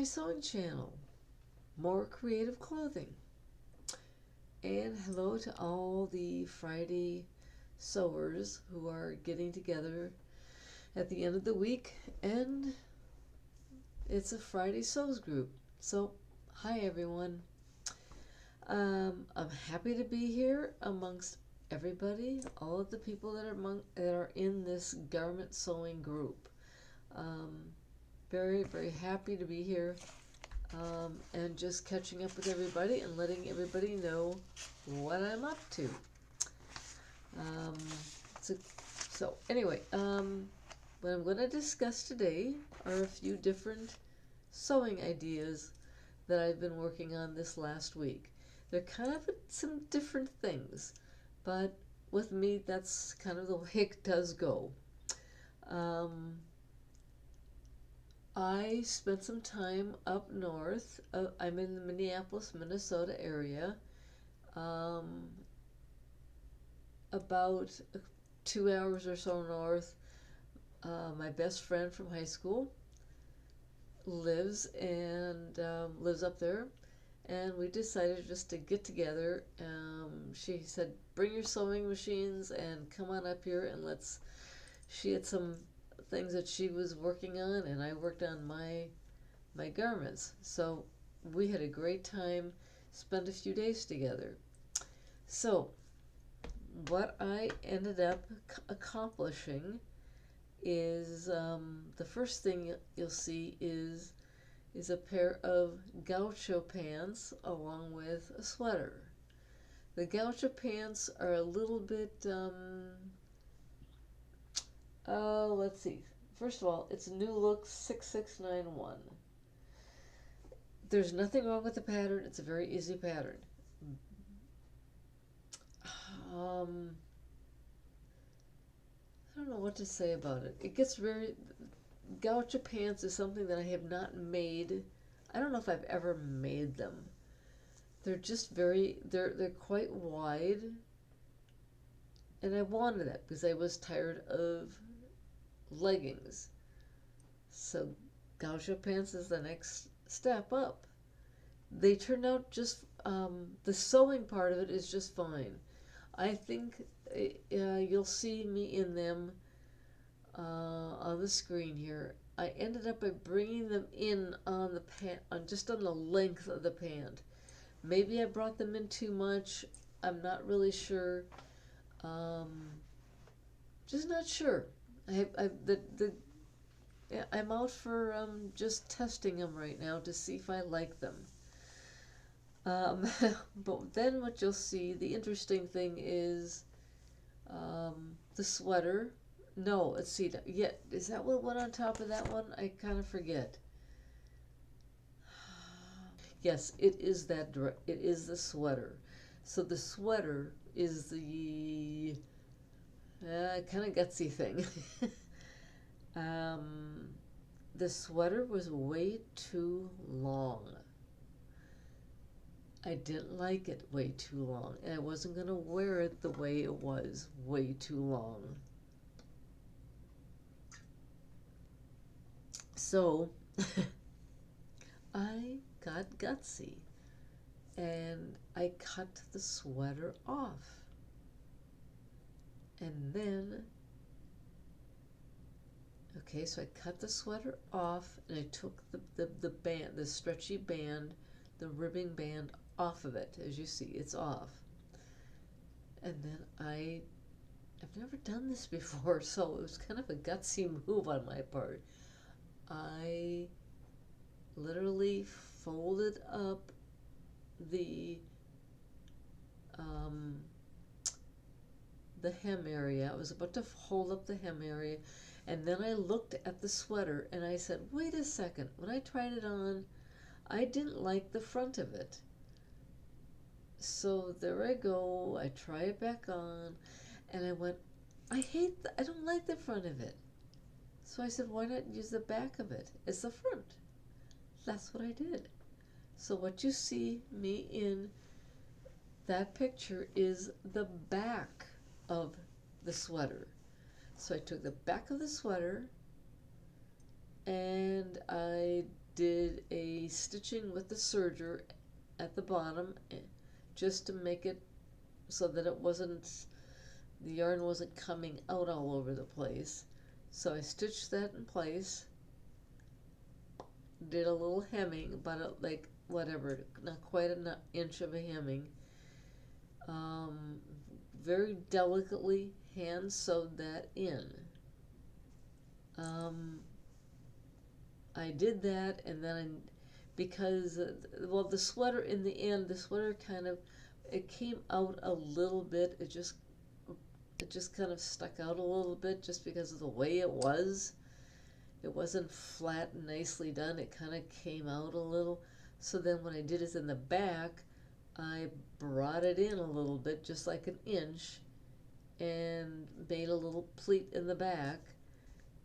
my sewing channel, More Creative Clothing. And hello to all the Friday sewers who are getting together at the end of the week, and it's a Friday Sews group. So, hi everyone. I'm happy to be here amongst everybody, all of the people that are in this garment sewing group. Um, very, very happy to be here. And just catching up with everybody and letting everybody know what I'm up to. Um, so anyway, what I'm going to discuss today are a few different sewing ideas that I've been working on this last week. They're kind of some different things, but with me, that's kind of the way it does go. I spent some time up north. I'm in the Minneapolis, Minnesota area. About 2 hours or so north. My best friend from high school lives up there, and we decided just to get together. She said, "Bring your sewing machines and come on up here and let's." She had some things that she was working on, and I worked on my garments. So we had a great time, spent a few days together. So what I ended up accomplishing is the first thing you'll see is a pair of gaucho pants along with a sweater. The gaucho pants are a little bit let's see. First of all, it's New Look 6691. There's nothing wrong with the pattern. It's a very easy pattern. I don't know what to say about it. It gets very. Gaucho pants is something that I have not made. I don't know if I've ever made them. They're just very. They're quite wide, and I wanted that because I was tired of leggings. So gaucho pants is the next step up. They turned out just. The sewing part of it is just fine. I think you'll see me in them on the screen here. I ended up by bringing them in on the pant, just on the length of the pant. Maybe I brought them in too much. I'm not really sure. Just not sure. I'm out for just testing them right now to see if I like them. But then what you'll see, the interesting thing is the sweater. No, let's see. Yeah, is that what went on top of that one? I kind of forget. Yes, it is that. It is the sweater. So the sweater is the kind of gutsy thing. The sweater was way too long. I didn't like it way too long, and I wasn't going to wear it the way it was way too long. So I got gutsy and I cut the sweater off. And then, okay, so I cut the sweater off and I took the band, the stretchy band, the ribbing band off of it. As you see, it's off. And then I've never done this before, so it was kind of a gutsy move on my part. I literally folded up the hem area. I was about to hold up the hem area, and then I looked at the sweater and I said, wait a second. When I tried it on, I didn't like the front of it. So there I go. I try it back on, and I went, I don't like the front of it. So I said, why not use the back of it as the front? That's what I did. So what you see me in that picture is the back of the sweater. So I took the back of the sweater and I did a stitching with the serger at the bottom, just to make it so that the yarn wasn't coming out all over the place. So I stitched that in place, did a little hemming, about like whatever, not quite an inch of a hemming. Um, Very delicately hand sewed that in. Um, I did that, and then because the sweater in the end, the sweater kind of, it came out a little bit. It just kind of stuck out a little bit just because of the way it was. It wasn't flat and nicely done. It kind of came out a little. So then when I did it in the back, I brought it in a little bit, just like an inch, and made a little pleat in the back,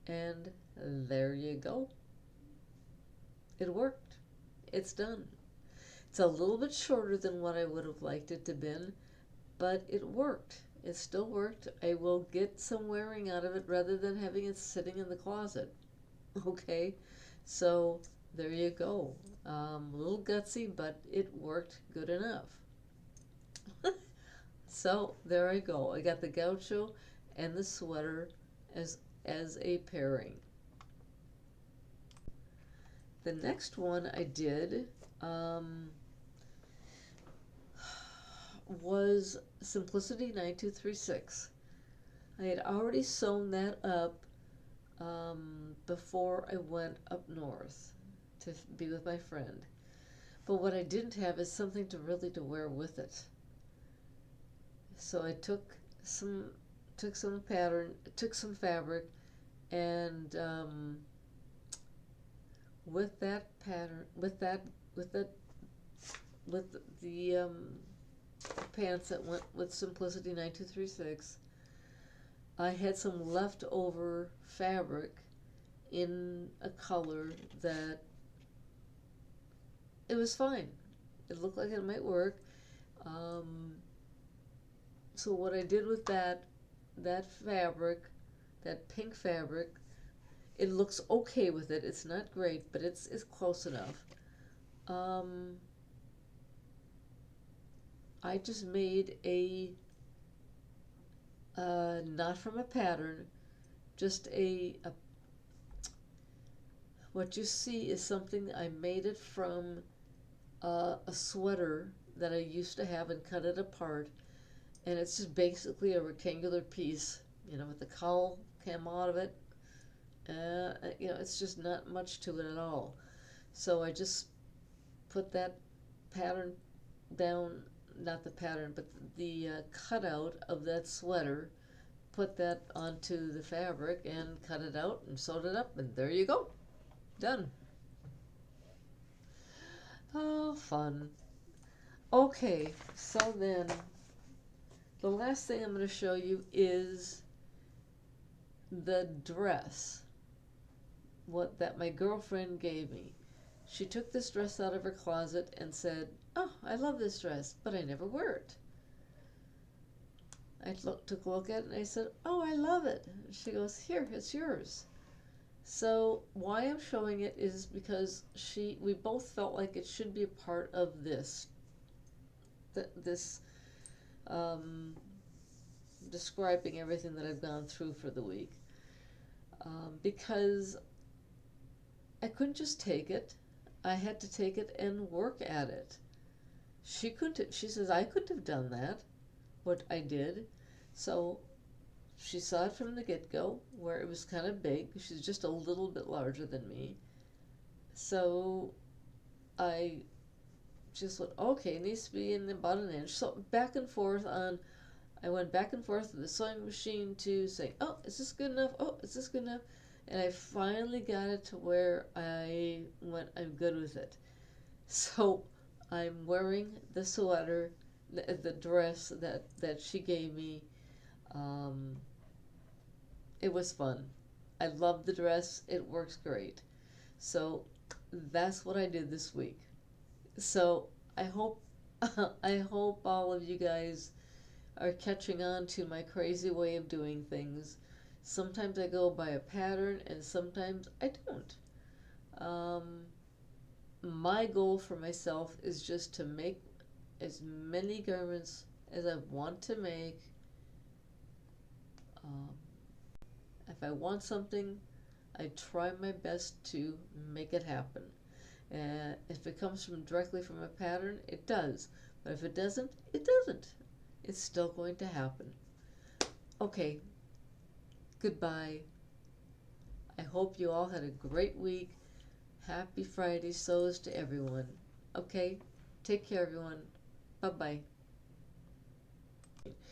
and there you go. It worked. It's done. It's a little bit shorter than what I would have liked it to have been, but it worked. It still worked. I will get some wearing out of it rather than having it sitting in the closet. Okay, so there you go. A little gutsy, but it worked good enough. So there I go. I got the gaucho and the sweater as a pairing. The next one I did was Simplicity 9236. I had already sewn that up before I went up north to be with my friend. But what I didn't have is something to really to wear with it. So I took some fabric, and with that pattern, with the pants that went with Simplicity 9236, I had some leftover fabric in a color that it was fine. It looked like it might work. So what I did with that fabric, that pink fabric, it looks okay with it. It's not great, but it's close enough. I just made a not from a pattern, just what you see is something I made it from a sweater that I used to have and cut it apart, and it's just basically a rectangular piece, with the cowl came out of it. It's just not much to it at all. So I just put that pattern down, not the pattern, but the cutout of that sweater, put that onto the fabric and cut it out and sewed it up, and there you go. Done. Oh, fun. Okay, so then the last thing I'm going to show you is the dress that my girlfriend gave me. She took this dress out of her closet and said, "Oh, I love this dress, but I never wear it." I took a look at it and I said, "Oh, I love it." She goes, "Here, it's yours." So why I'm showing it is because we both felt like it should be a part of this describing everything that I've gone through for the week, because I couldn't just take it. I had to take it and work at it. She couldn't. She says I couldn't have done that, what I did. So she saw it from the get-go, where it was kind of big. She's just a little bit larger than me. So I just went, okay, it needs to be in about an inch. So I went back and forth with the sewing machine to say, oh, is this good enough? Oh, is this good enough? And I finally got it to where I'm good with it. So I'm wearing the sweater, the dress that she gave me. It was fun. I love the dress. It works great. So that's what I did this week. So I hope I hope all of you guys are catching on to my crazy way of doing things. Sometimes I go by a pattern and sometimes I don't. my goal for myself is just to make as many garments as I want to make. Um, if I want something, I try my best to make it happen. And if it comes from directly from a pattern, it does. But if it doesn't, it doesn't. It's still going to happen. Okay, goodbye. I hope you all had a great week. Happy Friday sews to everyone. Okay, take care, everyone. Bye bye.